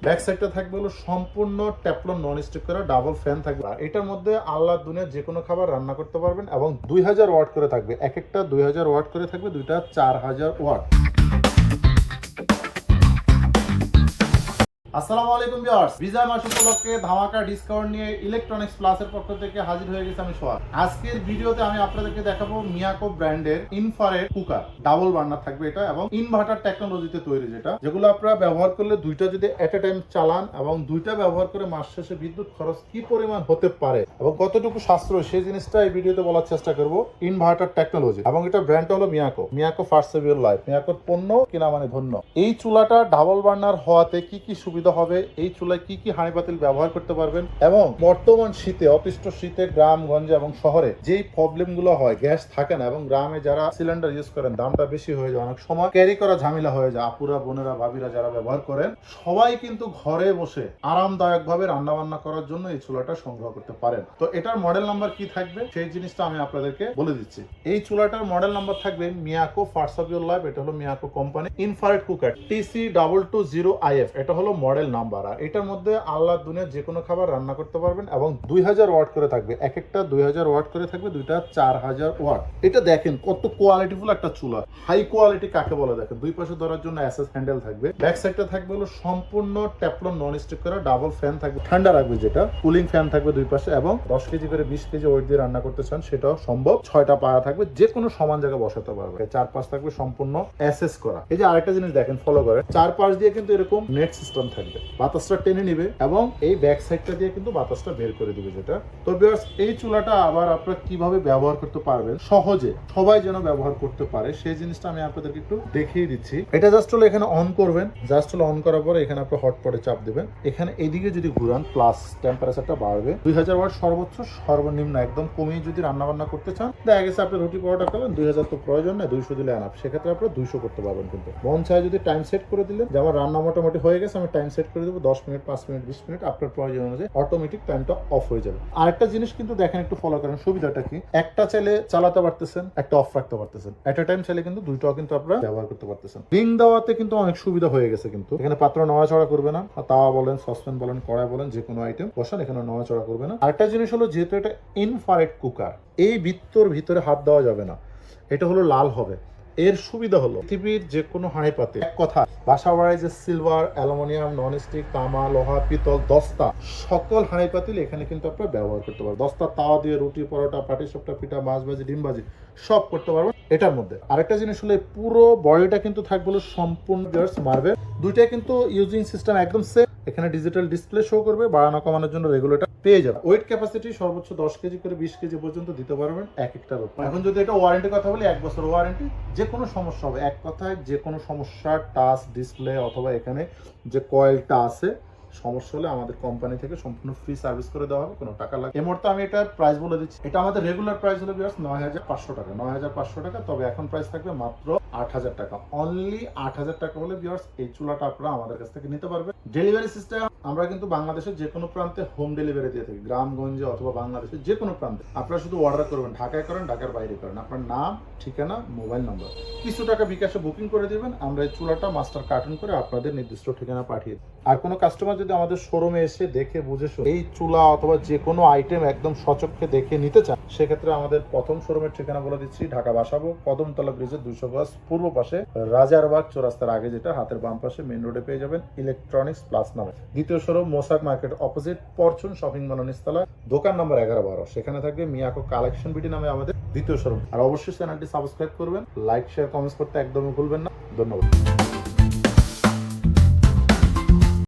Back সাইডটা থাকবে হলো সম্পূর্ণ টেফলন নন স্টিক করা ডাবল ফ্যান থাকবে। এটার মধ্যে আল্লাহর দুনিয়ার যে কোনো খাবার রান্না করতে পারবেন এবং 2000 ওয়াট করে থাকবে। এক একটা 2000 ওয়াট করে থাকবে, দুইটা 4000 ওয়াট। আসসালামু আলাইকুম ভিউয়ার্স, বিজয় মাস উপলক্ষে ধামাকা ডিসকাউন্ট নিয়ে ইলেকট্রনিক্স প্লাসের পক্ষ থেকে হাজির হয়ে গেছে আমি সোহাগ। আজকের ভিডিওতে আমি আপনাদেরকে দেখাবো মিয়াকো ব্র্যান্ডের ইনফ্রারেড কুকার। ডাবল বার্নার থাকবে এটা এবং ইনভার্টার টেকনোলজিতে তৈরি, যেগুলো আপনারা ব্যবহার করলে দুইটা যদি এট এ টাইম চালান এবং দুইটা ব্যবহার করে মাস শেষে বিদ্যুৎ খরচ কি পরিমাণ হতে পারে এবং কতটুকু সাশ্রয় সেই জিনিসটা এই ভিডিওতে বলার চেষ্টা করব। ইনভার্টার টেকনোলজি এবং এটা ব্র্যান্ডটা হলো Miyako first save your life. মিয়াকোর পণ্য কিনা মানে ধন্য। এই চুলাটা ডাবল বার্নার হওয়াতে কি কি সুবিধা হবে, এই চুলায় কি কি হাঁড়ি পাতিল ব্যবহার করতে পারবেন এবং বর্তমান শীতে, অতিষ্ঠ শীতে গ্রামগঞ্জে এবং শহরে যেই প্রবলেম গুলো হয়, গ্যাস থাকে না এবং গ্রামে যারা সিলিন্ডার ইউজ করেন দামটা বেশি হয়ে যায়, অনেক সময় ক্যারি করা ঝামেলা হয়ে যায়। আপুরা, বোনেরা, ভাবিরা যারা ব্যবহার করেন সবাই কিন্তু ঘরে বসে আরামদায়ক ভাবে রান্না বান্না করার জন্য এই চুলাটা সংগ্রহ করতে পারেন। তো এটার মডেল নাম্বার কি থাকবে সেই জিনিসটা আমি আপনাদেরকে বলে দিচ্ছি। এই চুলাটার মডেল নাম্বার থাকবে Miyako first of your life. এটা হলো Miyako company infrared cooker TC220IF। এটা হলো মডেল নাম্বার। আর এটার মধ্যে আল্লাহর দুনিয়ার যে কোনো খাবার রান্না করতে পারবেন এবং 2000 ওয়াট করে থাকবে। এক একটা 2000 ওয়াট করে থাকবে, দুইটা 4000 ওয়াট। এটা দেখেন কত কোয়ালিটিফুল একটা চুলা। হাই কোয়ালিটি কাকে বলে দেখেন। দুই পাশে ধরার জন্য এসএস হ্যান্ডেল থাকবে। ব্যাক সাইডটা থাকবে হলো সম্পূর্ণ টেফলন নন স্টিক করা ডাবল ফ্যান থাকবে, ঠান্ডা রাখবে যেটা, কুলিং ফ্যান থাকবে দুই পাশে এবং 10 কেজি করে 20 কেজি ওয়েট দিয়ে রান্না করতে চান সেটাও সম্ভব। 6টা পায়া থাকবে, যে কোনো সমান জায়গায় বসাতে পারবে। চার পাশ থাকবে সম্পূর্ণ এসএস করা। এই যে আরেকটা জিনিস দেখেন, ফলো করে চার পাশ দিয়ে কিন্তু এরকম নেট সিস্টেম থাকবে, বাতাসটা টেনে নিবে এবং এই ব্যাক সাইডটা দিয়ে কিন্তু বাতাসটা বের করে দিবে যেটা। তো ভিউয়ার্স, এই চুলাটা আবার আপনারা কিভাবে ব্যবহার করতে পারবেন সহজে, সবাই যেন ব্যবহার করতে পারে সেই জিনিসটা আমি আপনাদেরকে একটু দেখিয়ে দিচ্ছি। এটা জাস্ট হলো এখানে অন করবেন, জাস্ট হলো অন করার পরে এখানে আপনি হটপটে চাপ দিবেন। এখানে এদিকে যদি ঘুরান প্লাস টেম্পারেচারটা বাড়বে। 2000 ওয়াট সর্বোচ্চ, সর্বনিম্ন একদম কমিয়ে যদি রান্না বান্না করতে চান, দেখা গেছে আপনি রুটি পরোটা করলেন 2000 তো প্রয়োজন নেই, 200 দিলে আনাপ। সেক্ষেত্রে আপনি 200 করতে পারবেন। কিন্তু মন চায় যদি টাইম সেট করে দিলেন যে আমার রান্না মোটামুটি হয়ে গেছে, আমি টাইম সেট করে দেবো 10 মিনিট, 5 মিনিট, 20 মিনিট, আপনার প্রয়োজন অনুযায়ী অটোমেটিক টাইমটা অফ হয়ে যাবে। আরেকটা জিনিস কিন্তু দেখেন, একটু ফলো করেন। সুবিধাটা কি, একটা চাইলে চালাতে পারতেছেন, একটা অফ রাখতে পারতেছেন। এট এ টাইম চাইলে কিন্তু দুইটাও কিন্তু আপনারা ব্যবহার করতে পারতেছেন। রিং দেওয়াতে কিন্তু অনেক সুবিধা হয়ে গেছে। কিন্তু এখানে পাত্র নড়াচড়া করবে না, তাওয়া বলেন, সসপ্যান বলেন, কড়াই বলেন, যে কোনো আইটেম বসান এখানে নড়াচড়া করবে না। আরেকটা জিনিস হলো, যেহেতু এটা ইনফ্রারেড কুকার, এই বৃত্তর ভিতরে হাত দেওয়া যাবে না, এটা হলো লাল হবে। এর সুবিধা হলো পৃথিবীর যে কোনো হাঁড়ি পাতিল, এক কথা বাসা বাড়ায় যে সিলভার, অ্যালুমিনিয়াম, নন স্টিক, তামা, লোহা, পিতল, দস্তা, সকল হাঁড়ি পাতিল এখানে কিন্তু আপনারা ব্যবহার করতে পারবেন। দস্তা তাওয়া দিয়ে রুটি পরোটা, পাটিসাপটা, পিঠা, মাছ ভাজি, ডিম ভাজি সব করতে পারবেন এটার মধ্যে। আরেকটা জিনিস হলো, পুরো বডিটা কিন্তু থাকবে হলো সম্পূর্ণ মার্বেল। দুইটাই কিন্তু ইউজিং সিস্টেম একদম সেম। এখানে ডিজিটাল ডিসপ্লে শো করবে, বাড়ানো কমানোর জন্য রেগুলেটর পেয়ে যাবে। ওয়েট ক্যাপাসিটি সর্বোচ্চ 10 কেজি করে 20 কেজি পর্যন্ত দিতে পারবেন এক একটার উপর। এখন যদি এটা ওয়ারেন্টি কথা বলি, 1 বছর ওয়ারেন্টি। যে কোনো সমস্যা হবে, এক কথায় যে কোনো সমস্যা, টাচ, ডিসপ্লে অথবা এখানে যে কয়েলটা আছে, সমস্যা হলে আমাদের কোম্পানি থেকে সম্পূর্ণ ফ্রি সার্ভিস করে দেওয়া হবে, কোনো টাকা লাগে। এই মুহূর্তে আমি এটার প্রাইস বলে দিচ্ছি। এটা আমাদের রেগুলার প্রাইস হলো 9500 টাকা, 9500 টাকা। তবে এখন প্রাইস থাকবে মাত্র 8000 টাকা। অনলি 8000 টাকা হলে ভিউয়ার্স এই চুলাটা আপনারা আমাদের কাছ থেকে নিতে পারবেন। ডেলিভারি সিস্টেম আমরা কিন্তু বাংলাদেশের যে কোনো প্রান্তে হোম ডেলিভারি দিয়ে থাকি, গ্রামগঞ্জে অথবা বাংলাদেশের যে কোনো প্রান্তে। আপনারা শুধু অর্ডার করবেন, ঢাকায় করেন, ঢাকার বাইরে করেন, আপনার নাম, ঠিকানা, মোবাইল নাম্বার, কিছু টাকা বিকাশে বুকিং করে দিবেন। আমরা এই চুলাটা মাস্টার কার্টুন করে আপনাদের নির্দিষ্ট ঠিকানা পাঠিয়ে দিই। আর কোনো কাস্টমার যদি আমাদের শোরুমে এসে দেখে বুঝে এই চুলা অথবা যে কোনো আইটেম একদম সচক্ষে দেখে নিতে চান, সেক্ষেত্রে আমাদের প্রথম শোরুমের ঠিকানা বলে দিচ্ছি। ঢাকা বাসাবো, কদমতলা ব্রিজের 200 গজ পূর্ব পাশে, রাজারবাগ চৌরাস্তার আগে, যেটা হাতের বাম পাশে মেইন রোডে পেয়ে যাবেন ইলেকট্রনিক্স প্লাস নামে। দ্বিতীয় শোরুম মোসাক market opposite Fortune shopping mall নিচতলা, দোকান নম্বর 11-12। সেখানে থাকবে মিয়াকো কালেকশন বিডি নামে আমাদের দ্বিতীয় শোরুম। আর অবশ্যই চ্যানেলটি সাবস্ক্রাইব করবেন, লাইক, শেয়ার, কমেন্টস করতে একদমই ভুলবেন না। ধন্যবাদ।